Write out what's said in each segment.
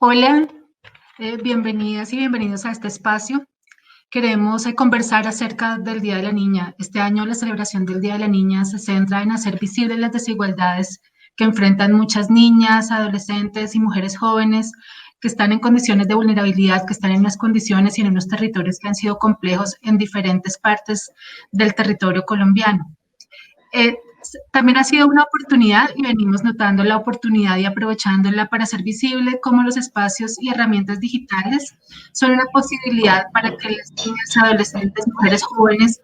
Hola, bienvenidas y bienvenidos a este espacio. Queremos conversar acerca del Día de la Niña. Este año la celebración del Día de la Niña se centra en hacer visibles las desigualdades que enfrentan muchas niñas, adolescentes y mujeres jóvenes que están en condiciones de vulnerabilidad, que están en unas condiciones y en unos territorios que han sido complejos en diferentes partes del territorio colombiano. Eh, También ha sido una oportunidad y venimos notando la oportunidad y aprovechándola para hacer visible cómo los espacios y herramientas digitales son una posibilidad para que las niñas, adolescentes, mujeres jóvenes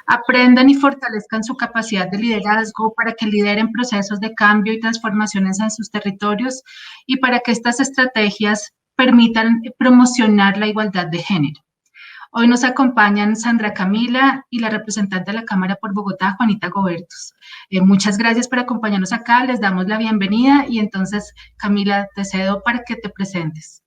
aprendan y fortalezcan su capacidad de liderazgo, para que lideren procesos de cambio y transformaciones en sus territorios y para que estas estrategias permitan promocionar la igualdad de género. Hoy nos acompañan Sandra Camila y la representante de la Cámara por Bogotá, Juanita Gobertos. Muchas gracias por acompañarnos acá, les damos la bienvenida y entonces, Camila, te cedo para que te presentes.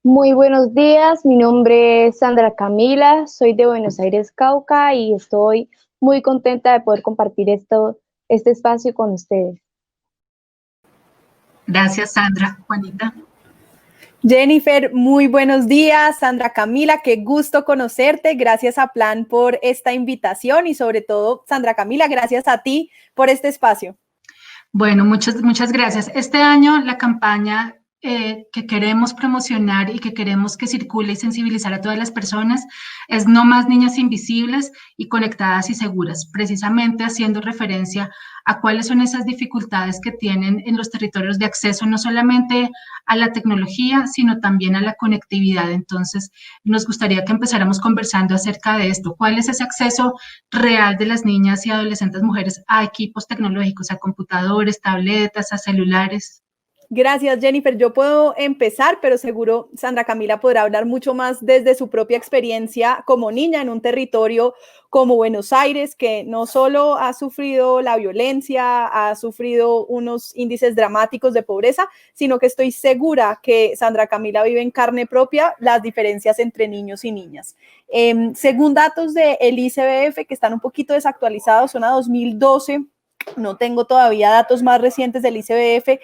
Muy buenos días, mi nombre es Sandra Camila, soy de Buenos Aires, Cauca, y estoy muy contenta de poder compartir este espacio con ustedes. Gracias, Sandra. Juanita. Jennifer, muy buenos días. Sandra Camila, qué gusto conocerte. Gracias a Plan por esta invitación y sobre todo, Sandra Camila, gracias a ti por este espacio. Bueno, muchas gracias. Este año la campaña que queremos promocionar y que queremos que circule y sensibilizar a todas las personas es No Más Niñas Invisibles y Conectadas y Seguras, precisamente haciendo referencia a cuáles son esas dificultades que tienen en los territorios de acceso no solamente a la tecnología, sino también a la conectividad. Entonces, nos gustaría que empezáramos conversando acerca de esto. ¿Cuál es ese acceso real de las niñas y adolescentes mujeres a equipos tecnológicos, a computadores, tabletas, a celulares? Gracias, Jennifer. Yo puedo empezar, pero seguro Sandra Camila podrá hablar mucho más desde su propia experiencia como niña en un territorio como Buenos Aires, que no solo ha sufrido la violencia, ha sufrido unos índices dramáticos de pobreza, sino que estoy segura que Sandra Camila vive en carne propia las diferencias entre niños y niñas. Según datos del ICBF, que están un poquito desactualizados, son a 2012, no tengo todavía datos más recientes del ICBF,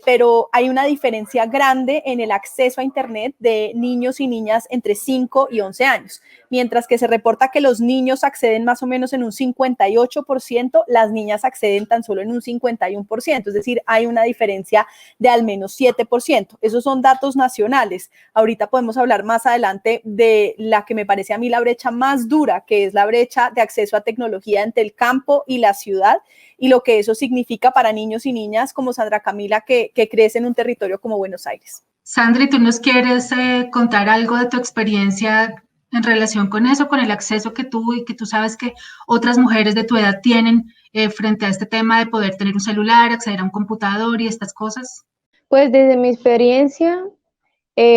pero hay una diferencia grande en el acceso a Internet de niños y niñas entre 5 y 11 años. Mientras que se reporta que los niños acceden más o menos en un 58%, las niñas acceden tan solo en un 51%, es decir, hay una diferencia de al menos 7%. Esos son datos nacionales. Ahorita podemos hablar más adelante de la que me parece a mí la brecha más dura, que es la brecha de acceso a tecnología entre el campo y la ciudad, y lo que eso significa para niños y niñas como Sandra Camila, que crece en un territorio como Buenos Aires. Sandra, ¿tú nos quieres contar algo de tu experiencia en relación con eso, con el acceso que tú y que tú sabes que otras mujeres de tu edad tienen frente a este tema de poder tener un celular, acceder a un computador y estas cosas? Pues desde mi experiencia,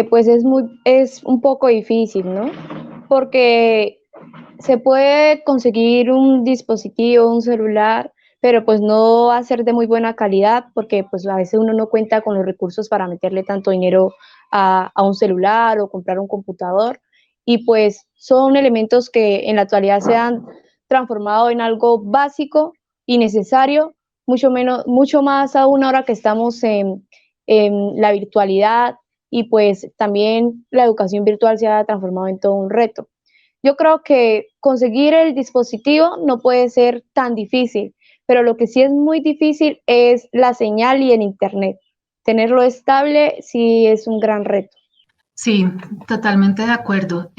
pues es un poco difícil, ¿no? Porque se puede conseguir un dispositivo, un celular, pero pues no va a ser de muy buena calidad, porque pues a veces uno no cuenta con los recursos para meterle tanto dinero a un celular o comprar un computador, y pues son elementos que en la actualidad se han transformado en algo básico y necesario, mucho más aún ahora que estamos en la virtualidad, y pues también la educación virtual se ha transformado en todo un reto. Yo creo que conseguir el dispositivo no puede ser tan difícil, pero lo que sí es muy difícil es la señal y el internet. Tenerlo estable sí es un gran reto. Sí, totalmente de acuerdo.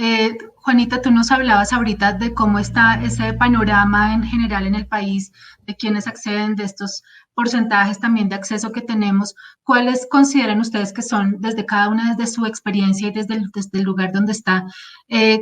Juanita, tú nos hablabas ahorita de cómo está ese panorama en general en el país, de quienes acceden, de estos porcentajes también de acceso que tenemos. ¿Cuáles consideran ustedes que son, desde cada una, desde su experiencia y desde el lugar donde está,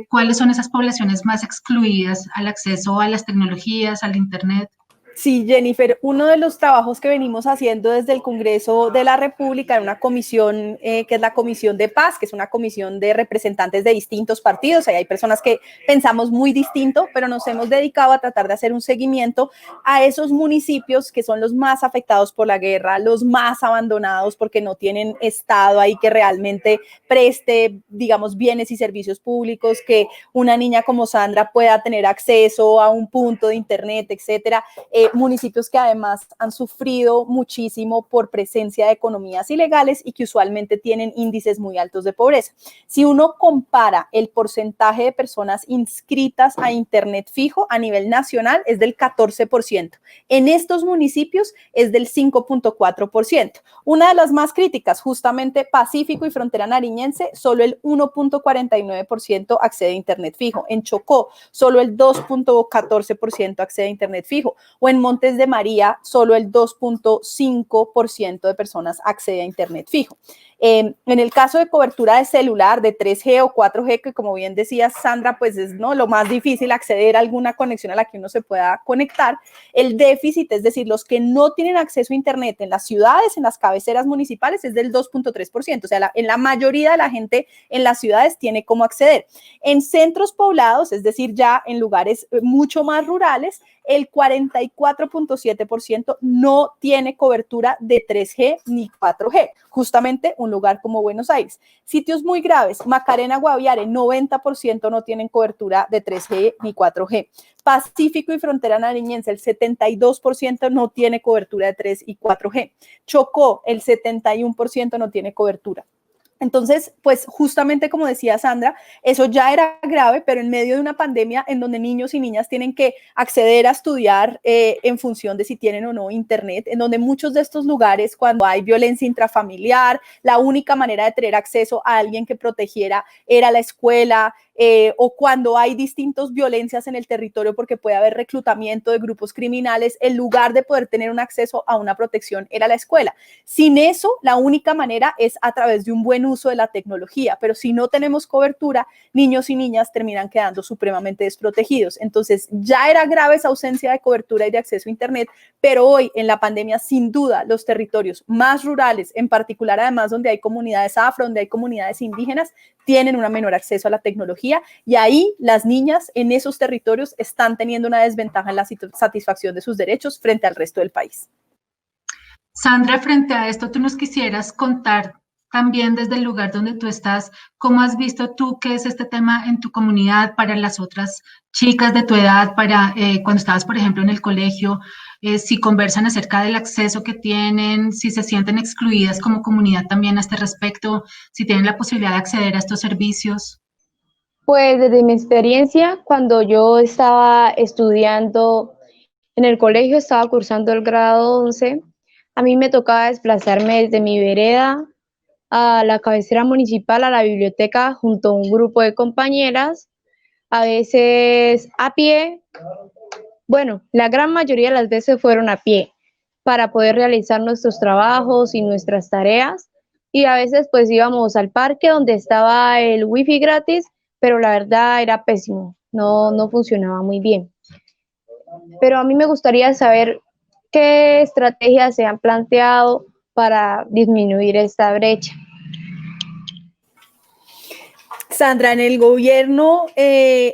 cuáles son esas poblaciones más excluidas al acceso a las tecnologías, al Internet? Sí, Jennifer, uno de los trabajos que venimos haciendo desde el Congreso de la República en una comisión que es la Comisión de Paz, que es una comisión de representantes de distintos partidos. Ahí hay personas que pensamos muy distinto, pero nos hemos dedicado a tratar de hacer un seguimiento a esos municipios que son los más afectados por la guerra, los más abandonados porque no tienen Estado ahí que realmente preste, digamos, bienes y servicios públicos, que una niña como Sandra pueda tener acceso a un punto de Internet, etcétera. municipios que además han sufrido muchísimo por presencia de economías ilegales y que usualmente tienen índices muy altos de pobreza. Si uno compara el porcentaje de personas inscritas a Internet fijo a nivel nacional, es del 14%. En estos municipios es del 5.4%. Una de las más críticas, justamente Pacífico y Frontera Nariñense, solo el 1.49% accede a Internet fijo. En Chocó, solo el 2.14% accede a Internet fijo. O en Montes de María, solo el 2.5% de personas accede a Internet fijo. En el caso de cobertura de celular, de 3G o 4G, que como bien decía Sandra, pues es, ¿no?, lo más difícil acceder a alguna conexión a la que uno se pueda conectar. El déficit, es decir, los que no tienen acceso a Internet en las ciudades, en las cabeceras municipales, es del 2.3%. O sea, en la mayoría de la gente en las ciudades tiene cómo acceder. En centros poblados, es decir, ya en lugares mucho más rurales, el 44.7% no tiene cobertura de 3G ni 4G, justamente un lugar como Buenos Aires. Sitios muy graves, Macarena, Guaviare, 90% no tienen cobertura de 3G ni 4G. Pacífico y Frontera Nariñense, el 72% no tiene cobertura de 3 y 4G. Chocó, el 71% no tiene cobertura. Entonces, pues justamente como decía Sandra, eso ya era grave, pero en medio de una pandemia en donde niños y niñas tienen que acceder a estudiar en función de si tienen o no Internet, en donde muchos de estos lugares, cuando hay violencia intrafamiliar, la única manera de tener acceso a alguien que protegiera era la escuela, o cuando hay distintas violencias en el territorio porque puede haber reclutamiento de grupos criminales, el lugar de poder tener un acceso a una protección era la escuela. Sin eso, la única manera es a través de un buen uso de la tecnología, pero si no tenemos cobertura, niños y niñas terminan quedando supremamente desprotegidos. Entonces, ya era grave esa ausencia de cobertura y de acceso a Internet, pero hoy en la pandemia, sin duda, los territorios más rurales, en particular además donde hay comunidades afro, donde hay comunidades indígenas, tienen un menor acceso a la tecnología y ahí las niñas en esos territorios están teniendo una desventaja en la satisfacción de sus derechos frente al resto del país. Sandra, frente a esto, tú nos quisieras contar también desde el lugar donde tú estás, ¿cómo has visto tú qué es este tema en tu comunidad para las otras chicas de tu edad, para cuando estabas, por ejemplo, en el colegio, si conversan acerca del acceso que tienen, si se sienten excluidas como comunidad también a este respecto, si tienen la posibilidad de acceder a estos servicios? Pues desde mi experiencia, cuando yo estaba estudiando en el colegio, estaba cursando el grado 11, a mí me tocaba desplazarme desde mi vereda a la cabecera municipal, a la biblioteca, junto a un grupo de compañeras, a veces a pie. Bueno, la gran mayoría de las veces fueron a pie para poder realizar nuestros trabajos y nuestras tareas. Y a veces pues íbamos al parque donde estaba el wifi gratis, pero la verdad era pésimo, no funcionaba muy bien. Pero a mí me gustaría saber qué estrategias se han planteado para disminuir esta brecha. Sandra, en el gobierno,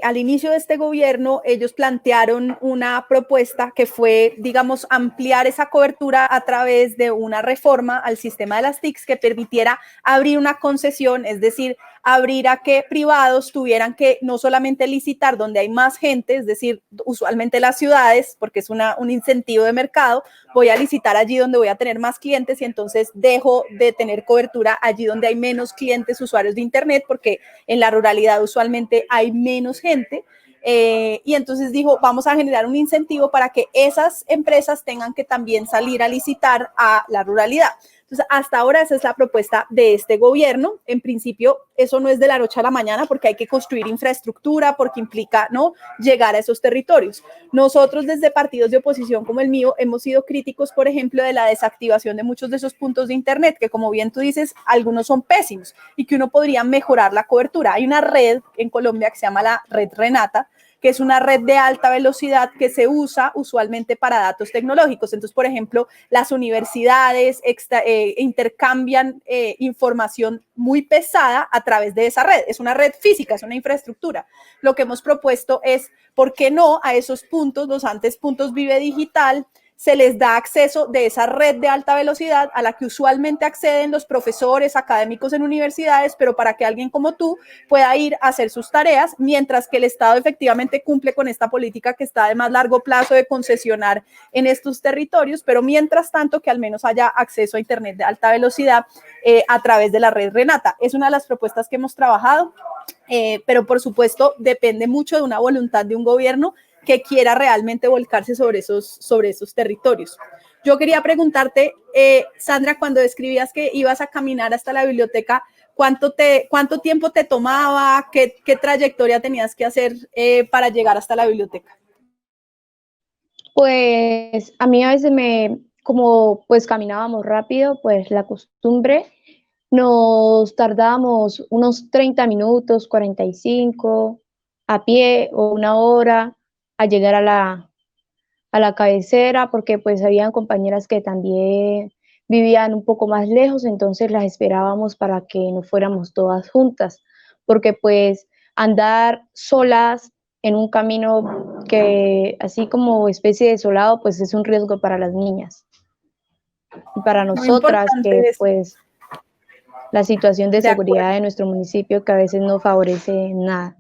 al inicio de este gobierno, ellos plantearon una propuesta que fue, digamos, ampliar esa cobertura a través de una reforma al sistema de las TICs que permitiera abrir una concesión, es decir, abrir a que privados tuvieran que no solamente licitar donde hay más gente, es decir, usualmente las ciudades, porque es un incentivo de mercado, voy a licitar allí donde voy a tener más clientes y entonces dejo de tener cobertura allí donde hay menos clientes usuarios de Internet, porque en la ruralidad usualmente hay menos gente. Y entonces dijo, vamos a generar un incentivo para que esas empresas tengan que también salir a licitar a la ruralidad. Entonces, hasta ahora esa es la propuesta de este gobierno. En principio, eso no es de la noche a la mañana porque hay que construir infraestructura, porque implica, ¿no?, llegar a esos territorios. Nosotros desde partidos de oposición como el mío hemos sido críticos, por ejemplo, de la desactivación de muchos de esos puntos de Internet, que como bien tú dices, algunos son pésimos y que uno podría mejorar la cobertura. Hay una red en Colombia que se llama la Red Renata, que es una red de alta velocidad que se usa usualmente para datos tecnológicos. Entonces, por ejemplo, las universidades intercambian información muy pesada a través de esa red. Es una red física, es una infraestructura. Lo que hemos propuesto es, ¿por qué no a esos puntos, los antes puntos Vive Digital, se les da acceso de esa red de alta velocidad a la que usualmente acceden los profesores académicos en universidades, pero para que alguien como tú pueda ir a hacer sus tareas, mientras que el Estado efectivamente cumple con esta política que está de más largo plazo de concesionar en estos territorios, pero mientras tanto que al menos haya acceso a Internet de alta velocidad a través de la red Renata. Es una de las propuestas que hemos trabajado, pero por supuesto depende mucho de una voluntad de un gobierno que quiera realmente volcarse sobre esos territorios. Yo quería preguntarte, Sandra, cuando describías que ibas a caminar hasta la biblioteca, ¿cuánto tiempo te tomaba? ¿Qué trayectoria tenías que hacer para llegar hasta la biblioteca? Pues a mí a veces como pues caminábamos rápido, pues la costumbre, nos tardábamos unos 30 minutos, 45 a pie o una hora a llegar a la cabecera, porque pues habían compañeras que también vivían un poco más lejos, entonces las esperábamos para que no fuéramos todas juntas, porque pues andar solas en un camino que así como especie desolado, pues es un riesgo para las niñas y para Muy nosotras, importante que eso. pues la situación de De seguridad acuerdo. de nuestro municipio que a veces no favorece nada.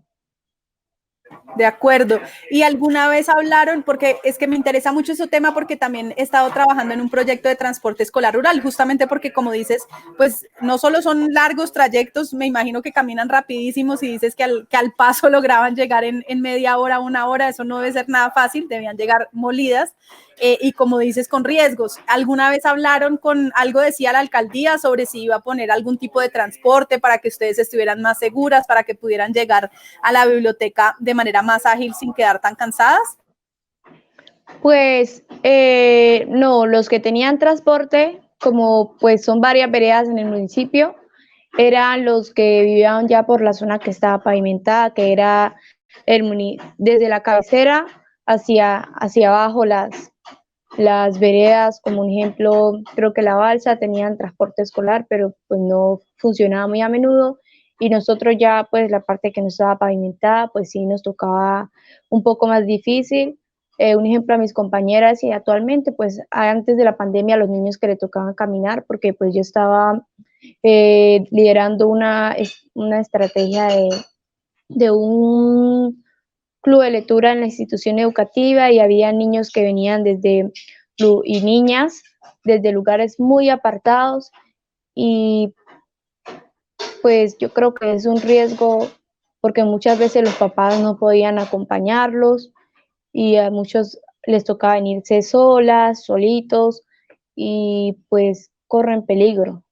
De acuerdo. ¿Y alguna vez hablaron, porque es que me interesa mucho ese tema, porque también he estado trabajando en un proyecto de transporte escolar rural, justamente porque como dices, pues no solo son largos trayectos, me imagino que caminan rapidísimos y dices que al paso lograban llegar en media hora, una hora, eso no debe ser nada fácil, debían llegar molidas. Y como dices, con riesgos. ¿Alguna vez hablaron con algo, decía la alcaldía, sobre si iba a poner algún tipo de transporte para que ustedes estuvieran más seguras, para que pudieran llegar a la biblioteca de manera más ágil sin quedar tan cansadas? Pues no, los que tenían transporte, como pues son varias veredas en el municipio, eran los que vivían ya por la zona que estaba pavimentada, que era desde la cabecera hacia abajo las veredas, como un ejemplo, creo que la Balsa tenían transporte escolar, pero pues no funcionaba muy a menudo. Y nosotros ya, pues la parte que no estaba pavimentada, pues sí nos tocaba un poco más difícil. Un ejemplo a mis compañeras y actualmente, pues antes de la pandemia, a los niños que le tocaban caminar, porque pues yo estaba liderando una estrategia de un club de lectura en la institución educativa y había niños que venían y niñas desde lugares muy apartados y pues yo creo que es un riesgo porque muchas veces los papás no podían acompañarlos y a muchos les tocaba venirse solas, solitos y pues corren peligro.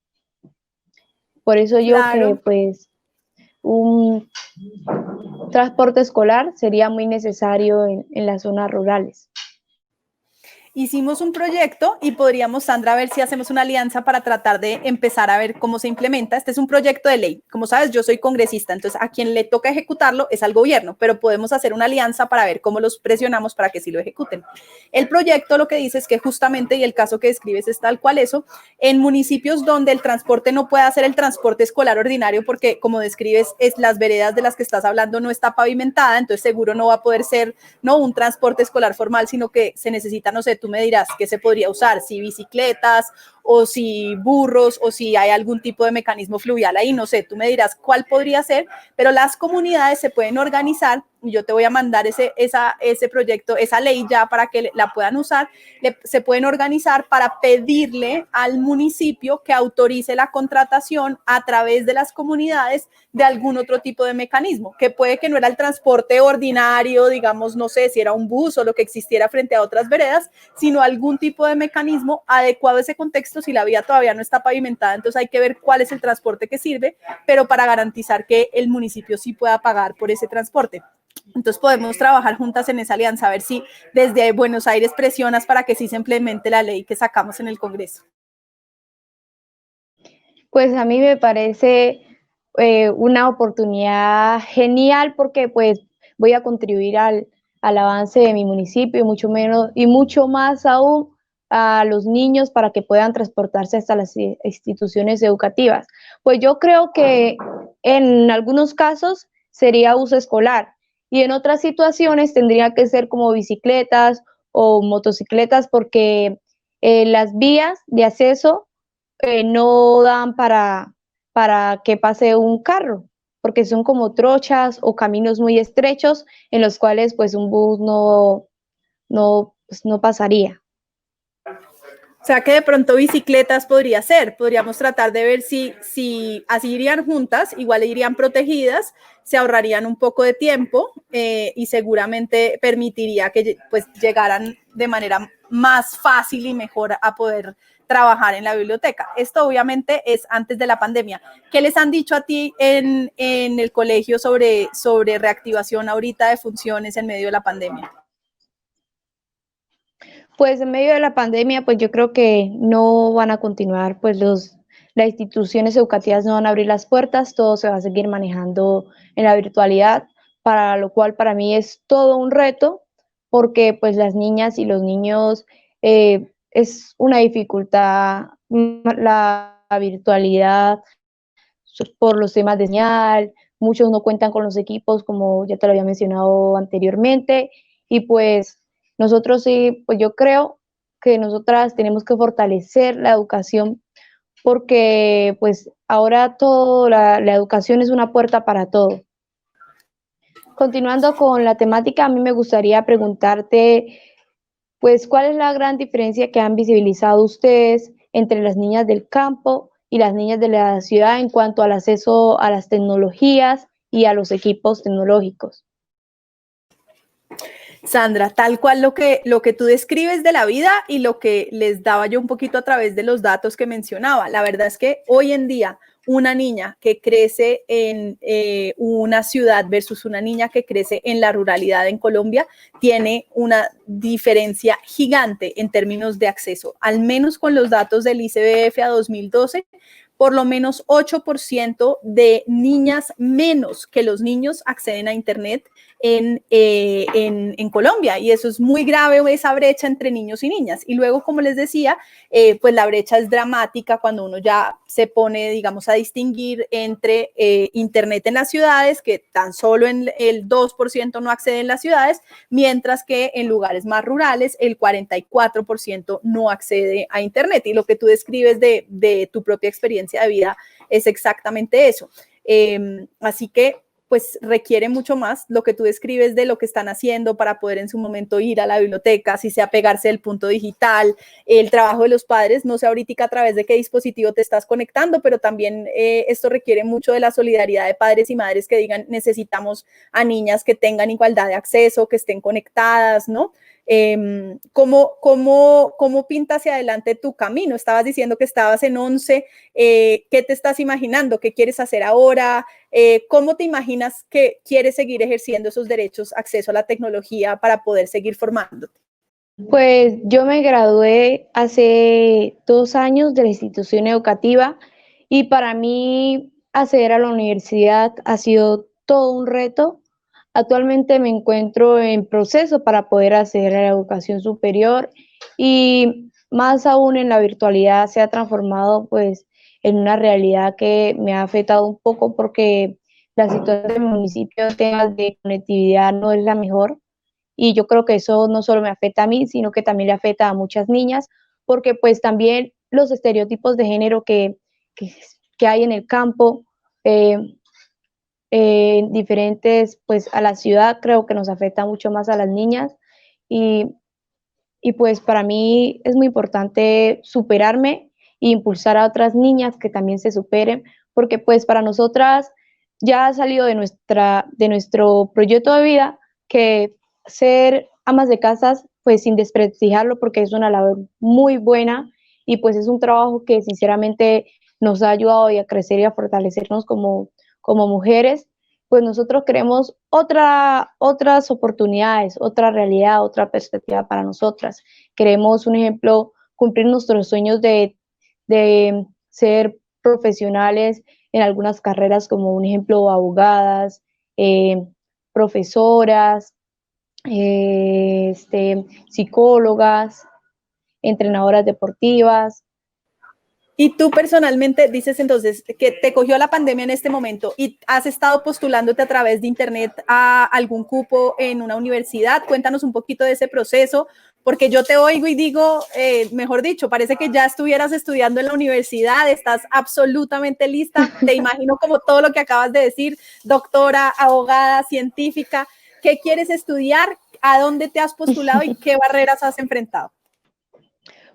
Por eso yo que Claro. pues un transporte escolar sería muy necesario en las zonas rurales. Hicimos un proyecto y podríamos, Sandra, ver si hacemos una alianza para tratar de empezar a ver cómo se implementa. Este es un proyecto de ley. Como sabes, yo soy congresista, entonces a quien le toca ejecutarlo es al gobierno, pero podemos hacer una alianza para ver cómo los presionamos para que sí lo ejecuten. El proyecto lo que dice es que justamente, y el caso que describes es tal cual eso, en municipios donde el transporte no pueda ser el transporte escolar ordinario, porque como describes, las veredas de las que estás hablando no está pavimentada, entonces seguro no va a poder ser no un transporte escolar formal, sino que se necesita, no sé, tú me dirás qué se podría usar, si bicicletas o si burros o si hay algún tipo de mecanismo fluvial ahí, no sé, tú me dirás cuál podría ser, pero las comunidades se pueden organizar y yo te voy a mandar ese proyecto, esa ley ya para que la puedan usar, se pueden organizar para pedirle al municipio que autorice la contratación a través de las comunidades de algún otro tipo de mecanismo, que puede que no era el transporte ordinario, digamos, no sé si era un bus o lo que existiera frente a otras veredas, sino algún tipo de mecanismo adecuado a ese contexto. Si la vía todavía no está pavimentada, entonces hay que ver cuál es el transporte que sirve, pero para garantizar que el municipio sí pueda pagar por ese transporte. Entonces podemos trabajar juntas en esa alianza, a ver si desde Buenos Aires presionas para que sí se implemente la ley que sacamos en el Congreso. Pues a mí me parece una oportunidad genial porque pues voy a contribuir al avance de mi municipio y mucho más aún a los niños para que puedan transportarse hasta las instituciones educativas. Pues yo creo que en algunos casos sería uso escolar y en otras situaciones tendría que ser como bicicletas o motocicletas porque las vías de acceso no dan para que pase un carro, porque son como trochas o caminos muy estrechos en los cuales pues un bus pues, no pasaría. O sea que de pronto bicicletas podría ser, podríamos tratar de ver si así irían juntas, igual irían protegidas, se ahorrarían un poco de tiempo y seguramente permitiría que pues llegaran de manera más fácil y mejor a poder trabajar en la biblioteca. Esto obviamente es antes de la pandemia. ¿Qué les han dicho a ti en el colegio sobre reactivación ahorita de funciones en medio de la pandemia? Pues en medio de la pandemia, pues yo creo que no van a continuar, pues las instituciones educativas no van a abrir las puertas, todo se va a seguir manejando en la virtualidad, para lo cual para mí es todo un reto, porque pues las niñas y los niños es una dificultad la virtualidad por los temas de señal, muchos no cuentan con los equipos, como ya te lo había mencionado anteriormente, y pues nosotros sí, pues yo creo que nosotras tenemos que fortalecer la educación porque pues ahora todo, la educación es una puerta para todo. Continuando con la temática, a mí me gustaría preguntarte, pues, ¿cuál es la gran diferencia que han visibilizado ustedes entre las niñas del campo y las niñas de la ciudad en cuanto al acceso a las tecnologías y a los equipos tecnológicos? Sandra, tal cual lo que tú describes de la vida y lo que les daba yo un poquito a través de los datos que mencionaba. La verdad es que hoy en día una niña que crece en una ciudad versus una niña que crece en la ruralidad en Colombia tiene una diferencia gigante en términos de acceso, al menos con los datos del ICBF a 2012. Por lo menos 8% de niñas menos que los niños acceden a Internet en Colombia, y eso es muy grave, esa brecha entre niños y niñas. Y luego, como les decía, pues la brecha es dramática cuando uno ya se pone, digamos, a distinguir entre Internet en las ciudades, que tan solo en el 2% no accede en las ciudades, mientras que en lugares más rurales el 44% no accede a Internet. Y lo que tú describes de tu propia experiencia de vida es exactamente eso. Así que pues requiere mucho más lo que tú describes de lo que están haciendo para poder en su momento ir a la biblioteca, si sea pegarse del punto digital, el trabajo de los padres, no sé ahorita a través de qué dispositivo te estás conectando, pero también esto requiere mucho de la solidaridad de padres y madres que digan necesitamos a niñas que tengan igualdad de acceso, que estén conectadas, ¿no? ¿Cómo pinta hacia adelante tu camino? Estabas diciendo que estabas en 11, ¿qué te estás imaginando? ¿Qué quieres hacer ahora? ¿Cómo te imaginas que quieres seguir ejerciendo esos derechos, acceso a la tecnología para poder seguir formándote? Pues yo me gradué hace 2 años de la institución educativa y para mí acceder a la universidad ha sido todo un reto. Actualmente me encuentro en proceso para poder acceder a la educación superior y más aún en la virtualidad se ha transformado pues en una realidad que me ha afectado un poco porque la situación del municipio en temas de conectividad no es la mejor y yo creo que eso no solo me afecta a mí, sino que también le afecta a muchas niñas, porque pues también los estereotipos de género que, que hay en el campo, eh, diferentes pues a la ciudad, creo que nos afecta mucho más a las niñas y, y pues para mí es muy importante superarme e impulsar a otras niñas que también se superen, porque pues para nosotras ya ha salido de nuestro proyecto de vida que ser amas de casas, pues sin desprestigiarlo, porque es una labor muy buena y pues es un trabajo que sinceramente nos ha ayudado y a crecer y a fortalecernos como mujeres, pues nosotros queremos otras oportunidades, otra realidad, otra perspectiva para nosotras. Queremos, un ejemplo, cumplir nuestros sueños de ser profesionales en algunas carreras, como un ejemplo, abogadas, profesoras, psicólogas, entrenadoras deportivas. Y tú personalmente dices entonces que te cogió la pandemia en este momento y has estado postulándote a través de internet a algún cupo en una universidad. Cuéntanos un poquito de ese proceso. porque yo te oigo y digo, mejor dicho, parece que ya estuvieras estudiando en la universidad, estás absolutamente lista, te imagino como todo lo que acabas de decir, doctora, abogada, científica. ¿Qué quieres estudiar? ¿A dónde te has postulado y qué barreras has enfrentado?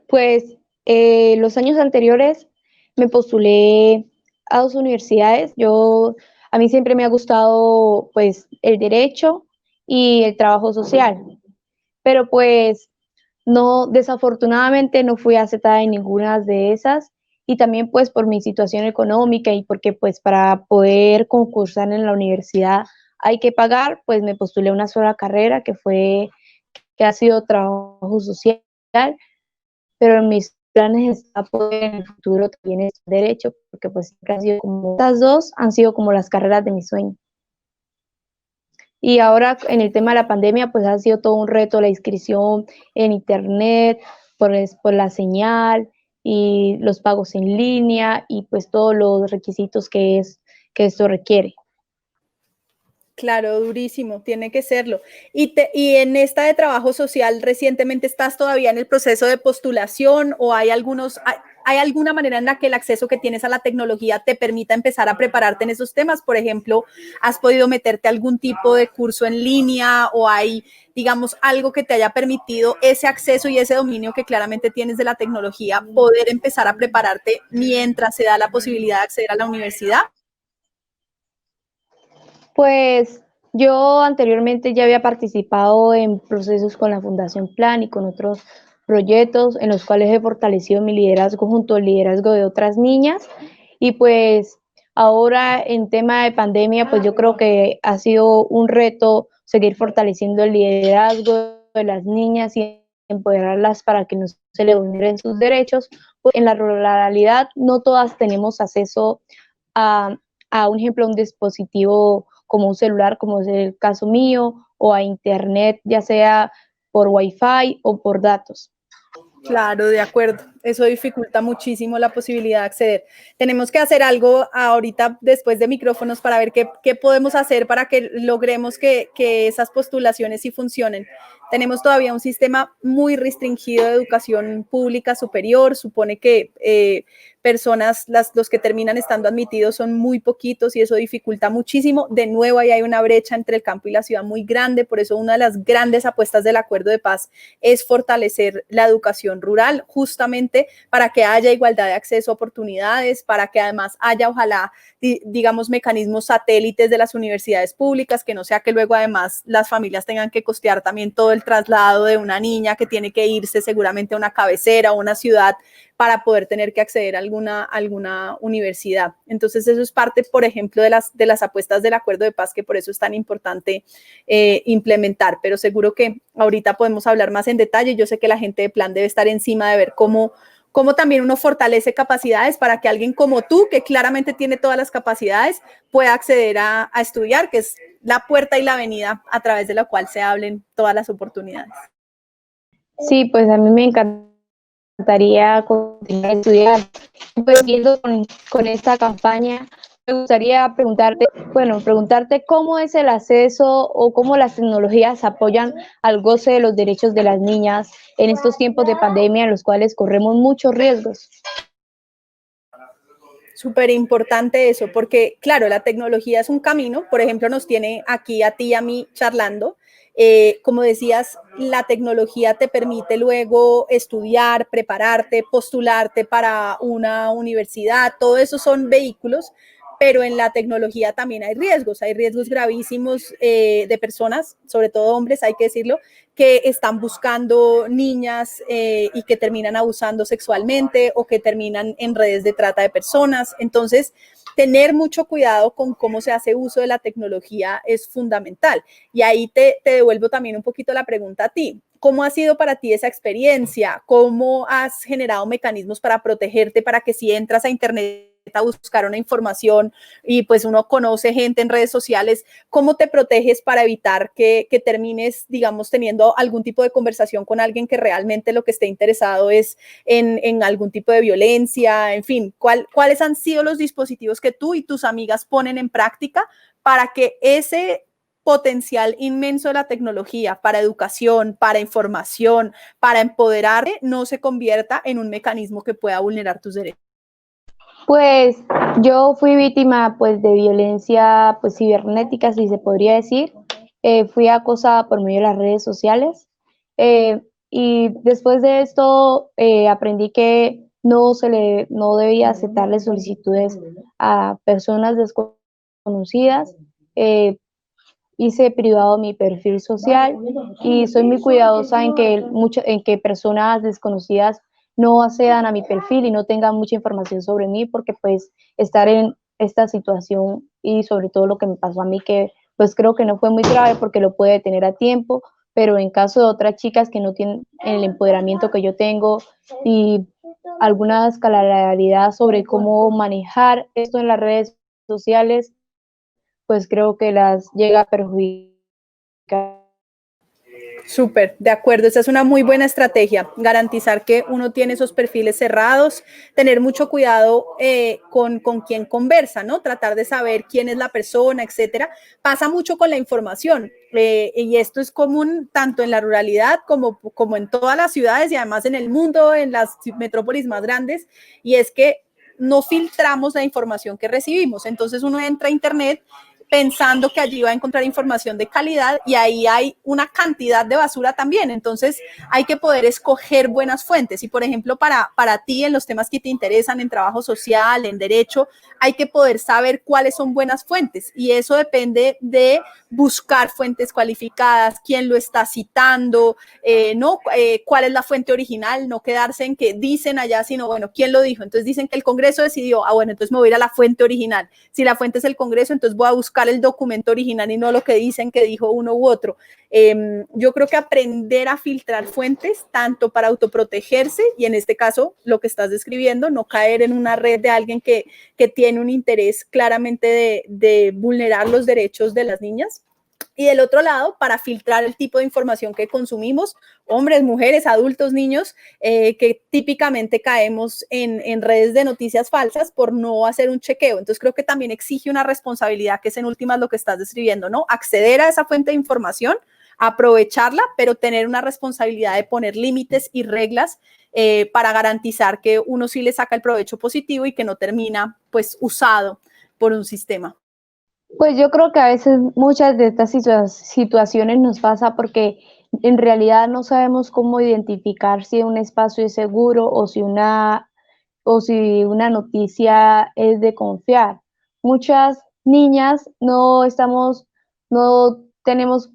Pues los años anteriores me postulé a 2 universidades. A mí siempre me ha gustado pues el derecho y el trabajo social, pero pues no, desafortunadamente no fui aceptada en ninguna de esas, y también pues por mi situación económica y porque pues para poder concursar en la universidad hay que pagar, pues me postulé a una sola carrera que ha sido trabajo social, pero en mis planes está poder en el futuro también es derecho, porque pues siempre han sido como, estas dos han sido como las carreras de mi sueño. Y ahora en el tema de la pandemia, pues ha sido todo un reto la inscripción en internet, por la señal y los pagos en línea y pues todos los requisitos que esto requiere. Claro, durísimo, tiene que serlo. Y en esta de trabajo social, recientemente estás todavía en el proceso de postulación o hay alguna manera en la que el acceso que tienes a la tecnología te permita empezar a prepararte en esos temas. Por ejemplo, ¿has podido meterte a algún tipo de curso en línea o hay, digamos, algo que te haya permitido ese acceso y ese dominio que claramente tienes de la tecnología, poder empezar a prepararte mientras se da la posibilidad de acceder a la universidad? Pues yo anteriormente ya había participado en procesos con la Fundación Plan y con otros proyectos en los cuales he fortalecido mi liderazgo junto al liderazgo de otras niñas, y pues ahora en tema de pandemia pues yo creo que ha sido un reto seguir fortaleciendo el liderazgo de las niñas y empoderarlas para que no se les vulneren sus derechos. Pues en la ruralidad no todas tenemos acceso a, a un ejemplo, a un dispositivo como un celular, como es el caso mío, o a internet, ya sea por Wi-Fi o por datos. Claro, de acuerdo. Eso dificulta muchísimo la posibilidad de acceder. Tenemos que hacer algo ahorita después de micrófonos para ver qué podemos hacer para que logremos que esas postulaciones sí funcionen. Tenemos todavía un sistema muy restringido de educación pública superior. Supone que los que terminan estando admitidos son muy poquitos y eso dificulta muchísimo. De nuevo, ahí hay una brecha entre el campo y la ciudad muy grande. Por eso una de las grandes apuestas del Acuerdo de Paz es fortalecer la educación rural, justamente para que haya igualdad de acceso a oportunidades, para que además haya, ojalá, digamos, mecanismos satélites de las universidades públicas, que no sea que luego además las familias tengan que costear también todo el traslado de una niña que tiene que irse seguramente a una cabecera o una ciudad para poder tener que acceder a alguna universidad. Entonces eso es parte, por ejemplo, de las apuestas del Acuerdo de Paz, que por eso es tan importante implementar, pero seguro que ahorita podemos hablar más en detalle. Yo sé que la gente de Plan debe estar encima de ver cómo también uno fortalece capacidades para que alguien como tú, que claramente tiene todas las capacidades, pueda acceder a estudiar, que es la puerta y la avenida a través de la cual se abren todas las oportunidades. Sí, pues a mí me encantaría continuar a estudiar. Pues viendo con esta campaña, me gustaría preguntarte cómo es el acceso o cómo las tecnologías apoyan al goce de los derechos de las niñas en estos tiempos de pandemia en los cuales corremos muchos riesgos. Súper importante eso, porque claro, la tecnología es un camino, por ejemplo, nos tiene aquí a ti y a mí charlando. Como decías, la tecnología te permite luego estudiar, prepararte, postularte para una universidad, todo eso son vehículos, pero en la tecnología también hay riesgos gravísimos de personas, sobre todo hombres, hay que decirlo, que están buscando niñas y que terminan abusando sexualmente o que terminan en redes de trata de personas. Entonces, tener mucho cuidado con cómo se hace uso de la tecnología es fundamental. Y ahí te devuelvo también un poquito la pregunta a ti. ¿Cómo ha sido para ti esa experiencia? ¿Cómo has generado mecanismos para protegerte para que si entras a internet a buscar una información y pues uno conoce gente en redes sociales, cómo te proteges para evitar que termines, digamos, teniendo algún tipo de conversación con alguien que realmente lo que esté interesado es en algún tipo de violencia? En fin, ¿cuáles han sido los dispositivos que tú y tus amigas ponen en práctica para que ese potencial inmenso de la tecnología para educación, para información, para empoderarte, no se convierta en un mecanismo que pueda vulnerar tus derechos? Pues yo fui víctima pues de violencia pues cibernética, si se podría decir. Fui acosada por medio de las redes sociales. Y después de esto aprendí que no debía aceptarle solicitudes a personas desconocidas. Hice privado mi perfil social y soy muy cuidadosa en que personas desconocidas no accedan a mi perfil y no tengan mucha información sobre mí, porque pues estar en esta situación y sobre todo lo que me pasó a mí, que pues creo que no fue muy grave porque lo puede detener a tiempo, pero en caso de otras chicas que no tienen el empoderamiento que yo tengo y alguna escolaridad sobre cómo manejar esto en las redes sociales, pues creo que las llega a perjudicar. Súper, de acuerdo, esa es una muy buena estrategia, garantizar que uno tiene esos perfiles cerrados, tener mucho cuidado con quién conversa, ¿no? Tratar de saber quién es la persona, etcétera. Pasa mucho con la información y esto es común tanto en la ruralidad como en todas las ciudades y además en el mundo, en las metrópolis más grandes, y es que no filtramos la información que recibimos. Entonces uno entra a internet pensando que allí va a encontrar información de calidad y ahí hay una cantidad de basura también. Entonces hay que poder escoger buenas fuentes. Y por ejemplo, para ti en los temas que te interesan, en trabajo social, en derecho, hay que poder saber cuáles son buenas fuentes. Y eso depende de buscar fuentes cualificadas, quién lo está citando, ¿no? Cuál es la fuente original, no quedarse en que dicen allá, sino bueno, ¿quién lo dijo? Entonces dicen que el Congreso decidió, bueno, entonces me voy a ir a la fuente original. Si la fuente es el Congreso, entonces voy a buscar el documento original y no lo que dicen que dijo uno u otro. Yo creo que aprender a filtrar fuentes, tanto para autoprotegerse y en este caso lo que estás describiendo, no caer en una red de alguien que tiene un interés claramente de vulnerar los derechos de las niñas. Y del otro lado, para filtrar el tipo de información que consumimos, hombres, mujeres, adultos, niños, que típicamente caemos en redes de noticias falsas por no hacer un chequeo. Entonces creo que también exige una responsabilidad, que es en últimas lo que estás describiendo, ¿no? Acceder a esa fuente de información, aprovecharla, pero tener una responsabilidad de poner límites y reglas para garantizar que uno sí le saca el provecho positivo y que no termina pues usado por un sistema. Pues yo creo que a veces muchas de estas situaciones nos pasa porque en realidad no sabemos cómo identificar si un espacio es seguro o si una noticia es de confiar. Muchas niñas no tenemos,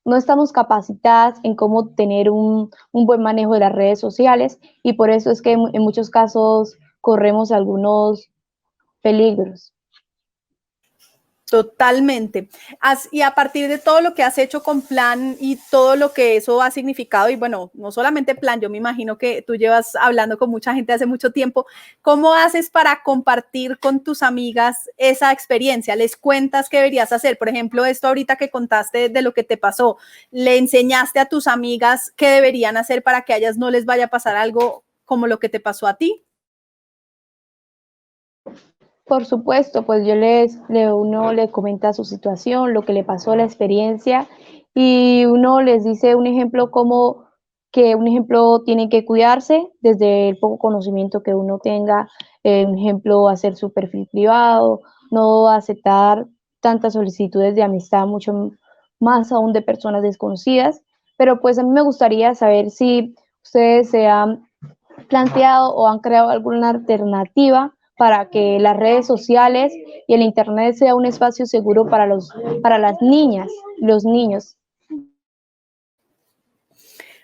no estamos capacitadas en cómo tener un buen manejo de las redes sociales y por eso es que en muchos casos corremos algunos peligros. Totalmente. Y a partir de todo lo que has hecho con Plan y todo lo que eso ha significado, y bueno, no solamente Plan, yo me imagino que tú llevas hablando con mucha gente hace mucho tiempo, ¿cómo haces para compartir con tus amigas esa experiencia? ¿Les cuentas qué deberías hacer? Por ejemplo, esto ahorita que contaste de lo que te pasó, ¿le enseñaste a tus amigas qué deberían hacer para que a ellas no les vaya a pasar algo como lo que te pasó a ti? Por supuesto, pues uno le comenta su situación, lo que le pasó, la experiencia, y uno les dice un ejemplo como que un ejemplo tiene que cuidarse desde el poco conocimiento que uno tenga, un ejemplo hacer su perfil privado, no aceptar tantas solicitudes de amistad, mucho más aún de personas desconocidas, pero pues a mí me gustaría saber si ustedes se han planteado o han creado alguna alternativa para que las redes sociales y el internet sea un espacio seguro para las niñas, los niños.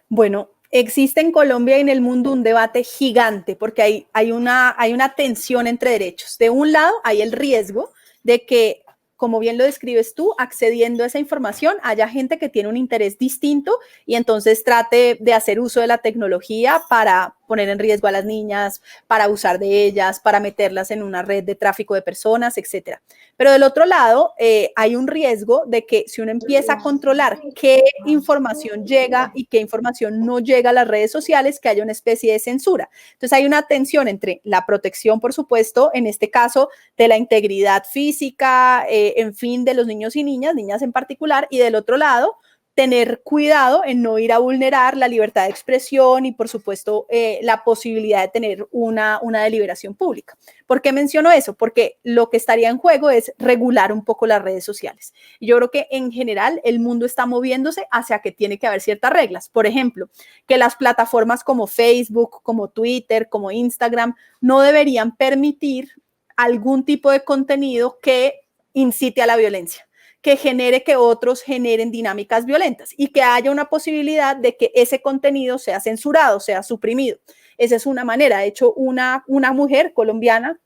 Bueno, existe en Colombia y en el mundo un debate gigante porque hay una tensión entre derechos. De un lado hay el riesgo de que, como bien lo describes tú, accediendo a esa información haya gente que tiene un interés distinto y entonces trate de hacer uso de la tecnología para poner en riesgo a las niñas, para abusar de ellas, para meterlas en una red de tráfico de personas, etcétera. Pero del otro lado, hay un riesgo de que si uno empieza a controlar qué información llega y qué información no llega a las redes sociales, que haya una especie de censura. Entonces hay una tensión entre la protección, por supuesto, en este caso, de la integridad física, en fin, de los niños y niñas en particular, y del otro lado, tener cuidado en no ir a vulnerar la libertad de expresión y, por supuesto, la posibilidad de tener una deliberación pública. ¿Por qué menciono eso? Porque lo que estaría en juego es regular un poco las redes sociales. Y yo creo que en general el mundo está moviéndose hacia que tiene que haber ciertas reglas. Por ejemplo, que las plataformas como Facebook, como Twitter, como Instagram, no deberían permitir algún tipo de contenido que incite a la violencia, que genere que otros generen dinámicas violentas y que haya una posibilidad de que ese contenido sea censurado, sea suprimido. Esa es una manera. De hecho, una mujer colombiana,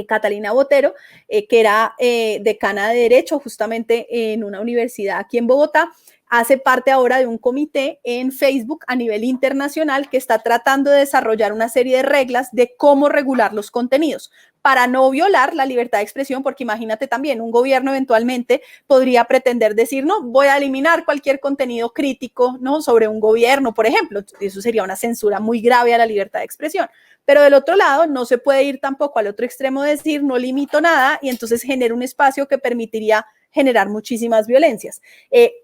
Catalina Botero, que era decana de Derecho justamente en una universidad aquí en Bogotá, hace parte ahora de un comité en Facebook a nivel internacional que está tratando de desarrollar una serie de reglas de cómo regular los contenidos para no violar la libertad de expresión, porque imagínate también, un gobierno eventualmente podría pretender decir, no, voy a eliminar cualquier contenido crítico, ¿no?, sobre un gobierno, por ejemplo. Eso sería una censura muy grave a la libertad de expresión. Pero del otro lado, no se puede ir tampoco al otro extremo de decir, no limito nada, y entonces genera un espacio que permitiría generar muchísimas violencias.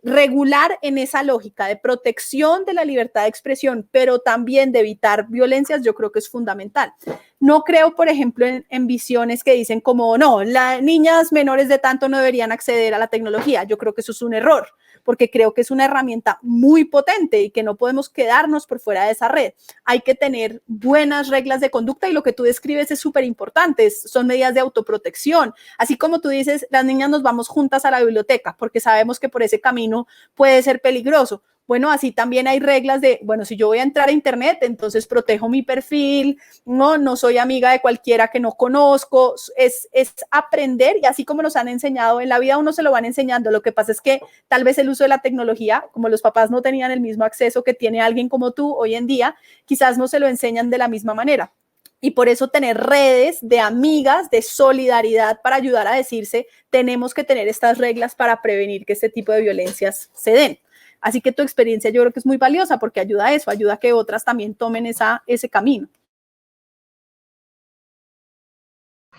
Regular en esa lógica de protección de la libertad de expresión, pero también de evitar violencias, yo creo que es fundamental. No creo, por ejemplo, en visiones que dicen como, no, las niñas menores de tanto no deberían acceder a la tecnología. Yo creo que eso es un error, porque creo que es una herramienta muy potente y que no podemos quedarnos por fuera de esa red. Hay que tener buenas reglas de conducta y lo que tú describes es súper importante, son medidas de autoprotección. Así como tú dices, las niñas nos vamos juntas a la biblioteca porque sabemos que por ese camino puede ser peligroso. Bueno, así también hay reglas de, bueno, si yo voy a entrar a internet, entonces protejo mi perfil, no soy amiga de cualquiera que no conozco, es aprender, y así como nos han enseñado en la vida, uno se lo van enseñando. Lo que pasa es que tal vez el uso de la tecnología, como los papás no tenían el mismo acceso que tiene alguien como tú hoy en día, quizás no se lo enseñan de la misma manera. Y por eso tener redes de amigas, de solidaridad para ayudar a decirse, tenemos que tener estas reglas para prevenir que este tipo de violencias se den. Así que tu experiencia yo creo que es muy valiosa porque ayuda a eso, ayuda a que otras también tomen ese camino.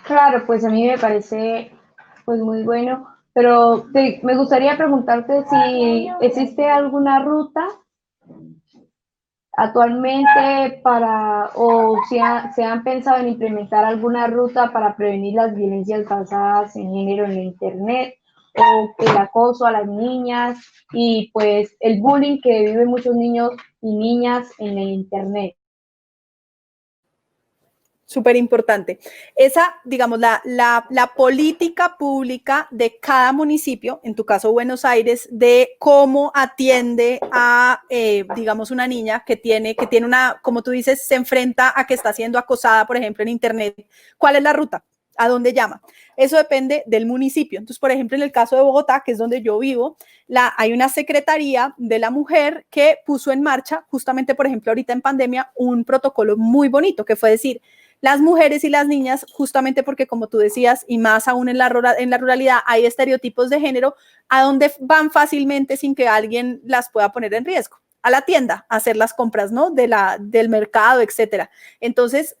Claro, pues a mí me parece pues muy bueno, pero me gustaría preguntarte si existe alguna ruta actualmente se han pensado en implementar alguna ruta para prevenir las violencias basadas en género en la internet, o el acoso a las niñas y pues el bullying que viven muchos niños y niñas en el internet. Súper importante. Esa, digamos, la política pública de cada municipio, en tu caso Buenos Aires, de cómo atiende a, digamos, una niña que tiene una, como tú dices, se enfrenta a que está siendo acosada, por ejemplo, en internet. ¿Cuál es la ruta? ¿A dónde llama? Eso depende del municipio. Entonces, por ejemplo, en el caso de Bogotá, que es donde yo vivo, hay una Secretaría de la Mujer que puso en marcha, justamente, por ejemplo, ahorita en pandemia, un protocolo muy bonito, que fue decir, las mujeres y las niñas, justamente porque, como tú decías, y más aún en la ruralidad, hay estereotipos de género, ¿a dónde van fácilmente sin que alguien las pueda poner en riesgo? A la tienda, a hacer las compras, ¿no?, del mercado, etcétera. Entonces,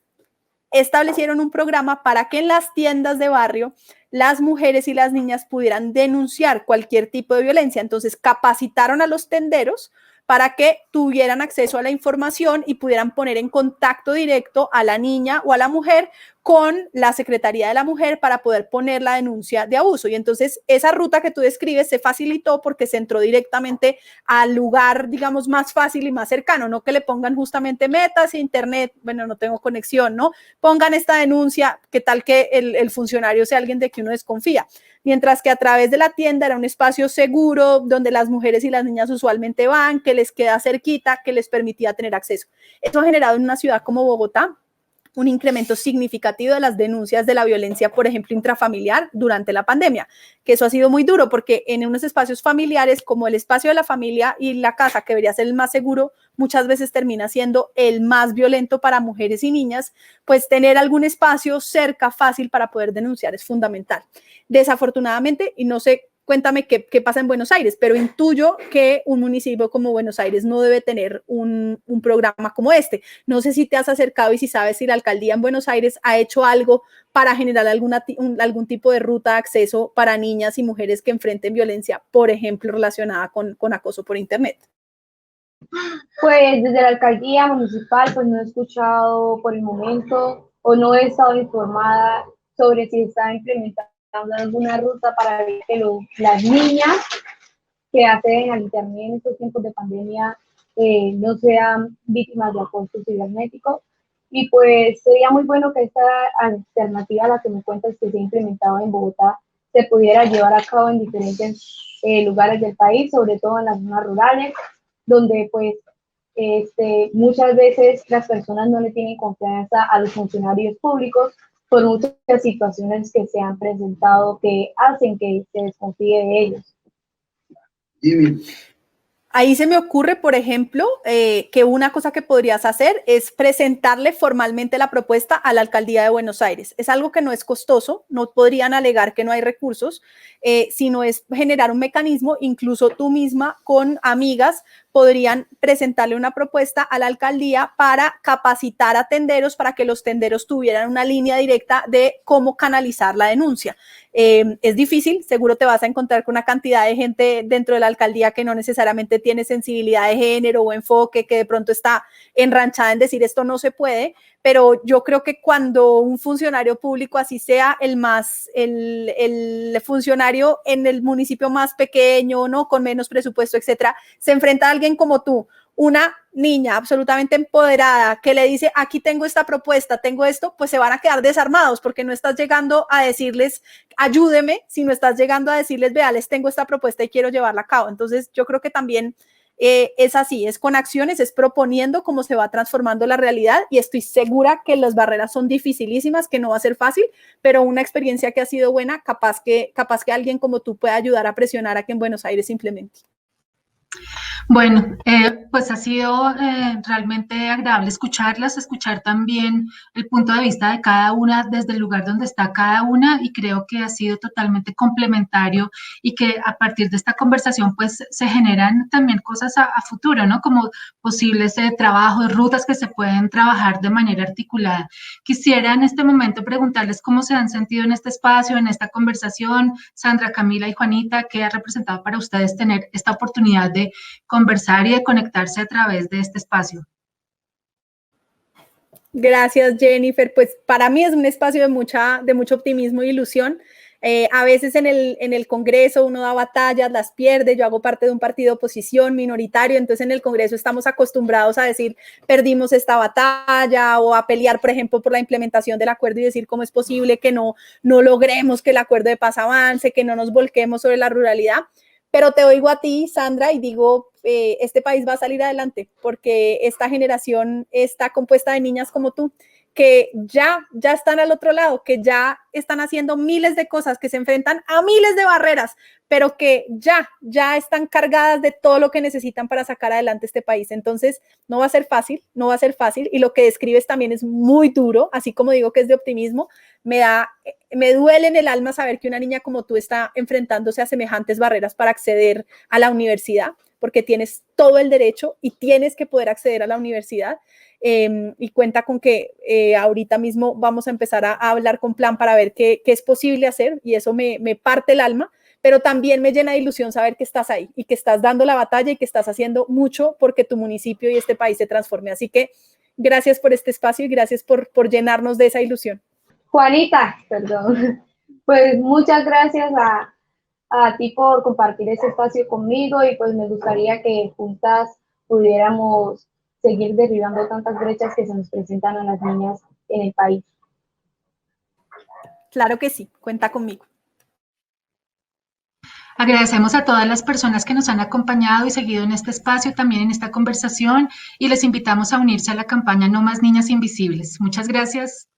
establecieron un programa para que en las tiendas de barrio las mujeres y las niñas pudieran denunciar cualquier tipo de violencia. Entonces, capacitaron a los tenderos para que tuvieran acceso a la información y pudieran poner en contacto directo a la niña o a la mujer con la Secretaría de la Mujer para poder poner la denuncia de abuso. Y entonces esa ruta que tú describes se facilitó porque se entró directamente al lugar, digamos, más fácil y más cercano, no que le pongan justamente metas, internet, bueno, no tengo conexión, ¿no? Pongan esta denuncia, ¿qué tal que el funcionario sea alguien de que uno desconfía? Mientras que a través de la tienda era un espacio seguro donde las mujeres y las niñas usualmente van, que les queda cerquita, que les permitía tener acceso. Eso ha generado en una ciudad como Bogotá un incremento significativo de las denuncias de la violencia, por ejemplo, intrafamiliar durante la pandemia, que eso ha sido muy duro porque en unos espacios familiares como el espacio de la familia y la casa, que debería ser el más seguro, muchas veces termina siendo el más violento para mujeres y niñas, pues tener algún espacio cerca, fácil para poder denunciar es fundamental. Desafortunadamente, y no sé, cuéntame qué pasa en Buenos Aires, pero intuyo que un municipio como Buenos Aires no debe tener un programa como este. No sé si te has acercado y si sabes si la alcaldía en Buenos Aires ha hecho algo para generar algún tipo de ruta de acceso para niñas y mujeres que enfrenten violencia, por ejemplo, relacionada con acoso por internet. Pues desde la alcaldía municipal pues no he escuchado por el momento o no he estado informada sobre si está implementando alguna ruta para que las niñas que acceden al internet en estos tiempos de pandemia no sean víctimas de acoso cibernético. Y pues sería muy bueno que esta alternativa a la que me cuentas que se ha implementado en Bogotá se pudiera llevar a cabo en diferentes lugares del país, sobre todo en las zonas rurales, donde pues muchas veces las personas no le tienen confianza a los funcionarios públicos por muchas situaciones que se han presentado que hacen que se desconfíe de ellos. Jimmy. Ahí se me ocurre, por ejemplo, que una cosa que podrías hacer es presentarle formalmente la propuesta a la alcaldía de Buenos Aires. Es algo que no es costoso, no podrían alegar que no hay recursos, sino es generar un mecanismo, incluso tú misma con amigas podrían presentarle una propuesta a la alcaldía para capacitar a tenderos, para que los tenderos tuvieran una línea directa de cómo canalizar la denuncia. Es difícil, seguro te vas a encontrar con una cantidad de gente dentro de la alcaldía que no necesariamente tiene sensibilidad de género o enfoque, que de pronto está enranchada en decir esto no se puede, pero yo creo que cuando un funcionario público, así sea el funcionario en el municipio más pequeño, ¿no? Con menos presupuesto, etcétera, se enfrenta a alguien como tú, una niña absolutamente empoderada que le dice, aquí tengo esta propuesta, tengo esto, pues se van a quedar desarmados porque no estás llegando a decirles, ayúdeme, sino estás llegando a decirles, vea, les tengo esta propuesta y quiero llevarla a cabo. Entonces, yo creo que también es así, es con acciones, es proponiendo cómo se va transformando la realidad y estoy segura que las barreras son dificilísimas, que no va a ser fácil, pero una experiencia que ha sido buena, capaz que alguien como tú pueda ayudar a presionar a que en Buenos Aires implemente. Bueno, pues ha sido realmente agradable escucharlas, escuchar también el punto de vista de cada una desde el lugar donde está cada una y creo que ha sido totalmente complementario y que a partir de esta conversación pues se generan también cosas a futuro, ¿no? Como posibles trabajos, rutas que se pueden trabajar de manera articulada. Quisiera en este momento preguntarles cómo se han sentido en este espacio, en esta conversación, Sandra, Camila y Juanita, ¿qué ha representado para ustedes tener esta oportunidad de conversar y de conectarse a través de este espacio? Gracias, Jennifer. Pues para mí es un espacio de mucho optimismo e ilusión. A veces en el Congreso uno da batallas, las pierde. Yo hago parte de un partido de oposición minoritario, entonces en el Congreso estamos acostumbrados a decir perdimos esta batalla o a pelear, por ejemplo, por la implementación del acuerdo y decir cómo es posible que no logremos que el acuerdo de paz avance, que no nos volquemos sobre la ruralidad. Pero te oigo a ti, Sandra, y digo, este país va a salir adelante porque esta generación está compuesta de niñas como tú, que ya están al otro lado, que ya están haciendo miles de cosas, que se enfrentan a miles de barreras, pero que ya están cargadas de todo lo que necesitan para sacar adelante este país. Entonces, no va a ser fácil, y lo que describes también es muy duro, así como digo que es de optimismo, me duele en el alma saber que una niña como tú está enfrentándose a semejantes barreras para acceder a la universidad, porque tienes todo el derecho y tienes que poder acceder a la universidad. Y cuenta con que ahorita mismo vamos a empezar a hablar con Plan para ver qué es posible hacer y eso me parte el alma, pero también me llena de ilusión saber que estás ahí y que estás dando la batalla y que estás haciendo mucho porque tu municipio y este país se transforme. Así que gracias por este espacio y gracias por llenarnos de esa ilusión. Juanita, perdón, pues muchas gracias a ti por compartir este espacio conmigo y pues me gustaría que juntas pudiéramos seguir derribando tantas brechas que se nos presentan a las niñas en el país. Claro que sí, cuenta conmigo. Agradecemos a todas las personas que nos han acompañado y seguido en este espacio, también en esta conversación, y les invitamos a unirse a la campaña No Más Niñas Invisibles. Muchas gracias.